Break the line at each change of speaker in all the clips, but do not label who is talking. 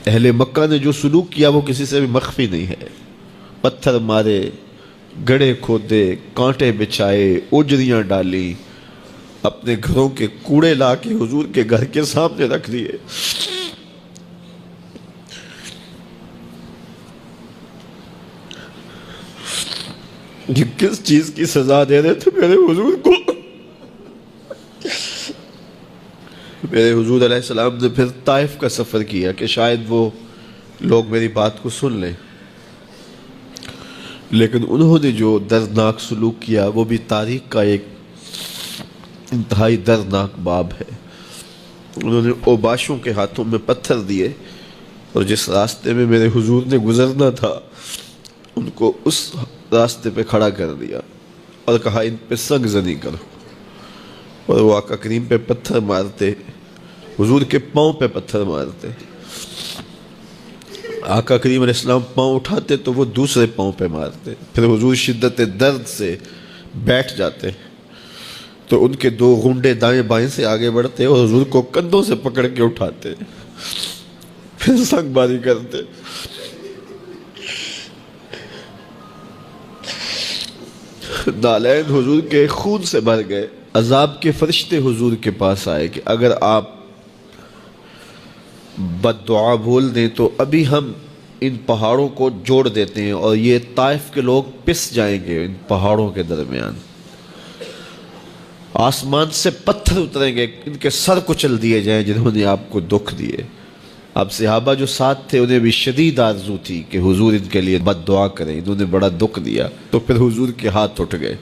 اہل مکہ نے جو سلوک کیا وہ کسی سے بھی مخفی نہیں ہے. پتھر مارے، گڑھے کھودے، کانٹے بچھائے، اجریاں ڈالی، اپنے گھروں کے کوڑے لا کے حضور کے گھر کے سامنے رکھ دیے. یہ کس چیز کی سزا دے رہے تھے میرے حضور کو؟ میرے حضور علیہ السلام نے پھر طائف کا سفر کیا کہ شاید وہ لوگ میری بات کو سن لیں، لیکن انہوں نے جو دردناک سلوک کیا وہ بھی تاریخ کا ایک انتہائی دردناک باب ہے. انہوں نے اوباشوں کے ہاتھوں میں پتھر دیے اور جس راستے میں میرے حضور نے گزرنا تھا ان کو اس راستے پہ کھڑا کر دیا اور کہا ان پہ سنگ زنی کرو. اور وہ آقا کریم پہ پتھر مارتے، حضور کے پاؤں پہ پتھر مارتے. آقا کریم علیہ السلام پاؤں اٹھاتے تو وہ دوسرے پاؤں پہ مارتے. پھر حضور شدت درد سے بیٹھ جاتے تو ان کے دو غنڈے دائیں بائیں سے آگے بڑھتے اور حضور کو کندھوں سے پکڑ کے اٹھاتے، پھر سنگ باری کرتے. نالین حضور کے خون سے بھر گئے. عذاب کے فرشتے حضور کے پاس آئے کہ اگر آپ بد دعا بول دیں تو ابھی ہم ان پہاڑوں کو جوڑ دیتے ہیں اور یہ طائف کے لوگ پس جائیں گے ان پہاڑوں کے درمیان. آسمان سے پتھر اتریں گے، ان کے سر کچل دیے جائیں جنہوں نے آپ کو دکھ دیے. اب صحابہ جو ساتھ تھے انہیں بھی شدید آرزو تھی کہ حضور ان کے لیے بد دعا کریں، انہوں نے بڑا دکھ دیا. تو پھر حضور کے ہاتھ اٹھ گئے.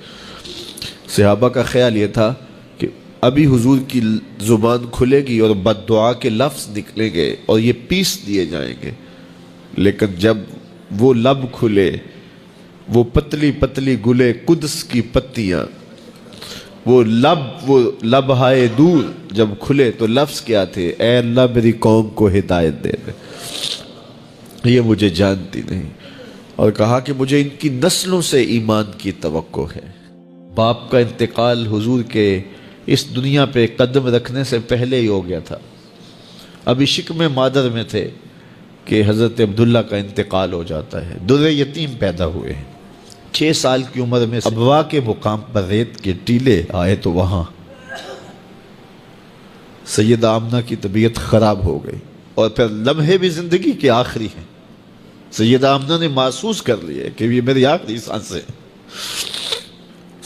صحابہ کا خیال یہ تھا کہ ابھی حضور کی زبان کھلے گی اور بد دعا کے لفظ نکلیں گے اور یہ پیس دیے جائیں گے. لیکن جب وہ لب کھلے، وہ پتلی پتلی گلے قدس کی پتیاں، وہ لب ہائے دور جب کھلے تو لفظ کیا تھے؟ اے اللہ میری قوم کو ہدایت دے دے، یہ مجھے جانتی نہیں. اور کہا کہ مجھے ان کی نسلوں سے ایمان کی توقع ہے. باپ کا انتقال حضور کے اس دنیا پہ قدم رکھنے سے پہلے ہی ہو گیا تھا. ابھی شکم مادر میں تھے کہ حضرت عبداللہ کا انتقال ہو جاتا ہے. در یتیم پیدا ہوئے ہیں. 6 سال کی عمر میں ابوا کے مقام پر ریت کے ٹیلے آئے تو وہاں سیدہ آمنہ کی طبیعت خراب ہو گئی اور پھر لمحے بھی زندگی کے آخری ہیں. سیدہ آمنہ نے محسوس کر لیا کہ یہ میری آخری سانس ہے.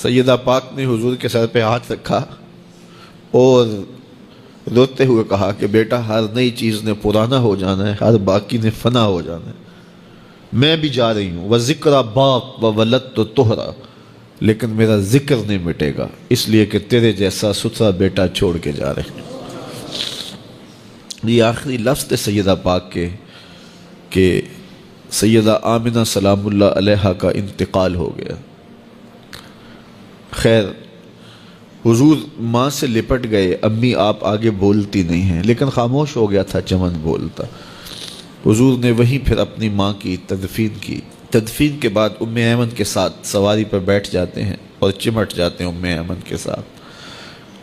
سیدہ پاک نے حضور کے سر پہ ہاتھ رکھا اور روتے ہوئے کہا کہ بیٹا ہر نئی چیز نے پرانا ہو جانا ہے، ہر باقی نے فنا ہو جانا ہے. میں بھی جا رہی ہوں، وَذِكْرَ بَاق وَوَلَدْتُ طُهْرًا، لیکن میرا ذکر نہیں مٹے گا اس لیے کہ تیرے جیسا ستھرا بیٹا چھوڑ کے جا رہے ہیں. یہ آخری لفظ تھے سیدہ پاک کے کہ سیدہ آمنہ سلام اللہ علیہا کا انتقال ہو گیا. خیر حضور ماں سے لپٹ گئے. امی آپ آگے بولتی نہیں ہیں، لیکن خاموش ہو گیا تھا چمن بولتا. حضور نے وہیں پھر اپنی ماں کی تدفین کی. تدفین کے بعد ام ایمن کے ساتھ سواری پر بیٹھ جاتے ہیں اور چمٹ جاتے ہیں ام ایمن کے ساتھ،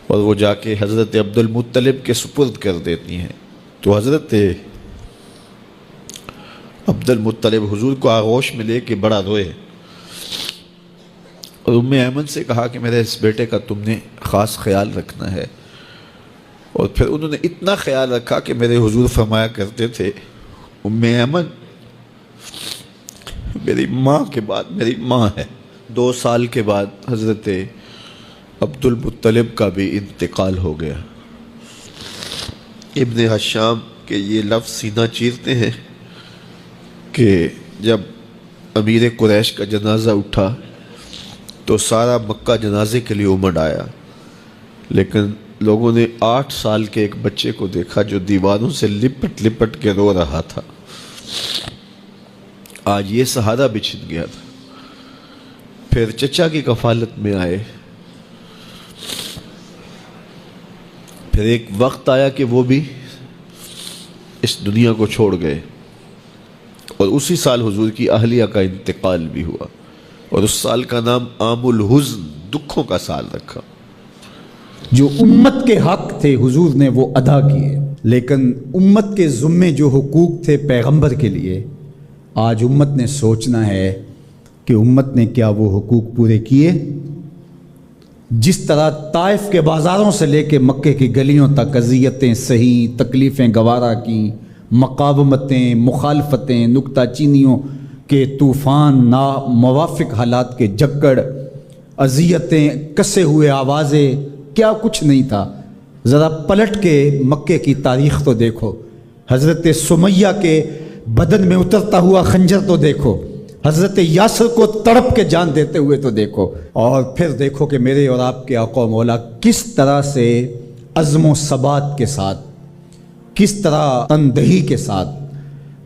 اور وہ جا کے حضرت عبد المطلب کے سپرد کر دیتی ہیں. تو حضرت عبد المطلب حضور کو آغوش میں لے کے بڑا روئے اور ام ایمن سے کہا کہ میرے اس بیٹے کا تم نے خاص خیال رکھنا ہے. اور پھر انہوں نے اتنا خیال رکھا کہ میرے حضور فرمایا کرتے تھے ام ایمن میری ماں کے بعد میری ماں ہے. 2 سال کے بعد حضرت عبد المطلب کا بھی انتقال ہو گیا. ابن حشام کے یہ لفظ سینہ چیرتے ہیں کہ جب امیر قریش کا جنازہ اٹھا تو سارا مکہ جنازے کے لیے امڑ آیا، لیکن لوگوں نے 8 سال کے ایک بچے کو دیکھا جو دیواروں سے لپٹ لپٹ کے رو رہا تھا. آج یہ سہارا بچھن گیا تھا. پھر چچا کی کفالت میں آئے. پھر ایک وقت آیا کہ وہ بھی اس دنیا کو چھوڑ گئے، اور اسی سال حضور کی اہلیہ کا انتقال بھی ہوا، اور اس سال کا نام عام الحزن، دکھوں کا سال رکھا.
جو امت کے حق تھے حضور نے وہ ادا کیے. لیکن امت کے ذمے جو حقوق تھے پیغمبر کے لیے، آج امت نے سوچنا ہے کہ امت نے کیا وہ حقوق پورے کیے؟ جس طرح طائف کے بازاروں سے لے کے مکے کی گلیوں تک اذیتیں سہی، تکلیفیں گوارا کی، مقاومتیں، مخالفتیں، نکتہ چینیوں کے طوفان، ناموافق حالات کے جھگڑ، اذیتیں، کسے ہوئے آوازیں، کیا کچھ نہیں تھا۔ ذرا پلٹ کے مکے کی تاریخ تو دیکھو، حضرت سمیہ کے بدن میں اترتا ہوا خنجر تو دیکھو، حضرت یاسر کو تڑپ کے جان دیتے ہوئے تو دیکھو، اور پھر دیکھو کہ میرے اور آپ کے آقا و مولا کس طرح سے عزم و ثبات کے ساتھ، کس طرح تندہی کے ساتھ،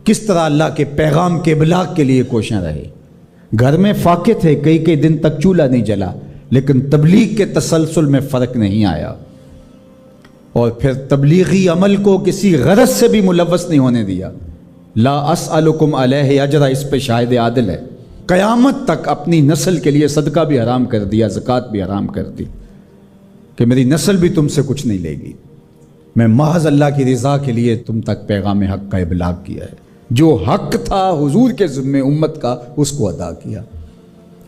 کس طرح اللہ کے پیغام کے ابلاغ کے لیے کوشاں رہے۔ گھر میں فاقے تھے، کئی دن تک چولہا نہیں جلا، لیکن تبلیغ کے تسلسل میں فرق نہیں آیا، اور پھر تبلیغی عمل کو کسی غرض سے بھی ملوث نہیں ہونے دیا۔ لا اسألکم علیہ اجرا اس پہ شاہد عادل ہے۔ قیامت تک اپنی نسل کے لیے صدقہ بھی حرام کر دیا، زکوٰۃ بھی حرام کر دی، کہ میری نسل بھی تم سے کچھ نہیں لے گی، میں محض اللہ کی رضا کے لیے تم تک پیغام حق کا ابلاغ کیا ہے۔ جو حق تھا حضور کے ذمے امت کا، اس کو ادا کیا۔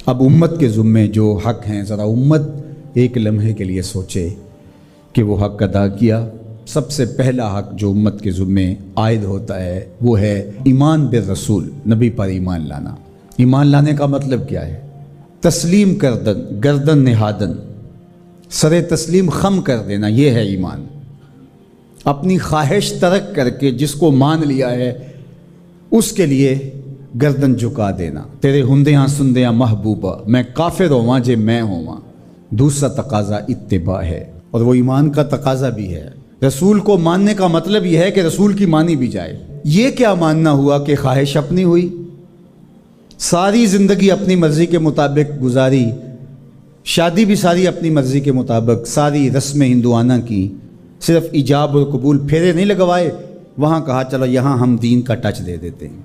اب امت کے ذمے جو حق ہیں، ذرا امت ایک لمحے کے لیے سوچے کہ وہ حق ادا کیا۔ سب سے پہلا حق جو امت کے ذمے عائد ہوتا ہے وہ ہے ایمان بالرسول، نبی پر ایمان لانا۔ ایمان لانے کا مطلب کیا ہے؟ تسلیم کردن، گردن نہادن، سر تسلیم خم کر دینا، یہ ہے ایمان۔ اپنی خواہش ترک کر کے جس کو مان لیا ہے اس کے لیے گردن جھکا دینا۔ تیرے ہندیاں سندیاں محبوبہ، میں کافر ہواں جے میں ہواں۔ دوسرا تقاضا اتباع ہے، اور وہ ایمان کا تقاضا بھی ہے۔ رسول کو ماننے کا مطلب یہ ہے کہ رسول کی مانی بھی جائے۔ یہ کیا ماننا ہوا کہ خواہش اپنی ہوئی، ساری زندگی اپنی مرضی کے مطابق گزاری، شادی بھی ساری اپنی مرضی کے مطابق، ساری رسمیں ہندوانہ کی، صرف ایجاب اور قبول، پھیرے نہیں لگوائے، وہاں کہا چلو یہاں ہم دین کا ٹچ دے دیتے ہیں،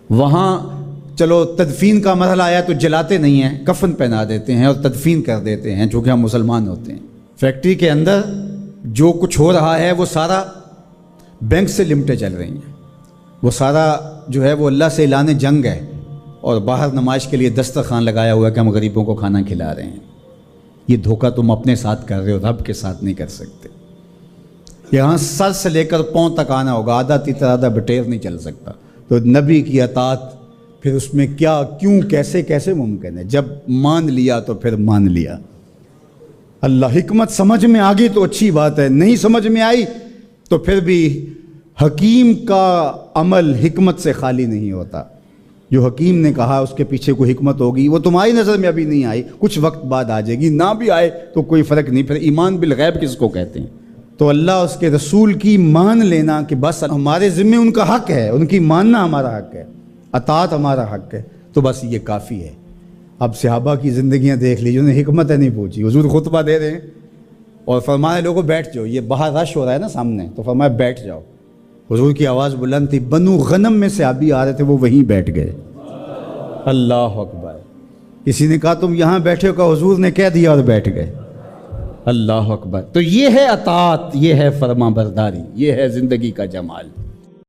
وہاں چلو تدفین کا مرحلہ آیا تو جلاتے نہیں ہیں، کفن پہنا دیتے ہیں اور تدفین کر دیتے ہیں چونکہ ہم مسلمان ہوتے ہیں۔ فیکٹری کے اندر جو کچھ ہو رہا ہے وہ سارا بینک سے لمٹیں چل رہی ہیں، وہ سارا جو ہے وہ اللہ سے اعلان جنگ ہے، اور باہر نمائش کے لیے دسترخوان لگایا ہوا ہے کہ ہم غریبوں کو کھانا کھلا رہے ہیں۔ یہ دھوکہ تم اپنے ساتھ کر رہے ہو، رب کے ساتھ نہیں کر سکتے۔ یہاں سر سے لے کر پاؤں تک آنا ہوگا، آدھا تیتر آدھا بٹیر نہیں چل سکتا۔ تو نبی کی اطاعت پھر اس میں کیا، کیوں، کیسے ممکن ہے؟ جب مان لیا تو پھر مان لیا۔ اللہ حکمت سمجھ میں آ گئی تو اچھی بات ہے، نہیں سمجھ میں آئی تو پھر بھی حکیم کا عمل حکمت سے خالی نہیں ہوتا۔ جو حکیم نے کہا اس کے پیچھے کوئی حکمت ہوگی، وہ تمہاری نظر میں ابھی نہیں آئی، کچھ وقت بعد آ جائے گی، نہ بھی آئے تو کوئی فرق نہیں۔ پھر ایمان بالغیب کس کو کہتے ہیں؟ تو اللہ اس کے رسول کی مان لینا کہ بس ہمارے ذمے ان کا حق ہے، ان کی ماننا ہمارا حق ہے، اطاعت ہمارا حق ہے، تو بس یہ کافی ہے۔ اب صحابہ کی زندگیاں دیکھ لیجیے، انہیں حکمت نہیں پوچھی، حضور خطبہ دے رہے ہیں اور فرمایا لوگوں بیٹھ جاؤ، یہ باہر رش ہو رہا ہے نا سامنے، تو فرمایا بیٹھ جاؤ۔ حضور کی آواز بلند تھی، بنو غنم میں صحابی آ رہے تھے، وہ وہیں بیٹھ گئے۔ اللہ اکبر۔ کسی نے کہا تم یہاں بیٹھے ہو، کہ حضور نے کہہ دیا اور بیٹھ گئے۔ اللہ اکبر۔ تو یہ ہے اطاعت، یہ ہے فرما برداری، یہ ہے زندگی کا جمال۔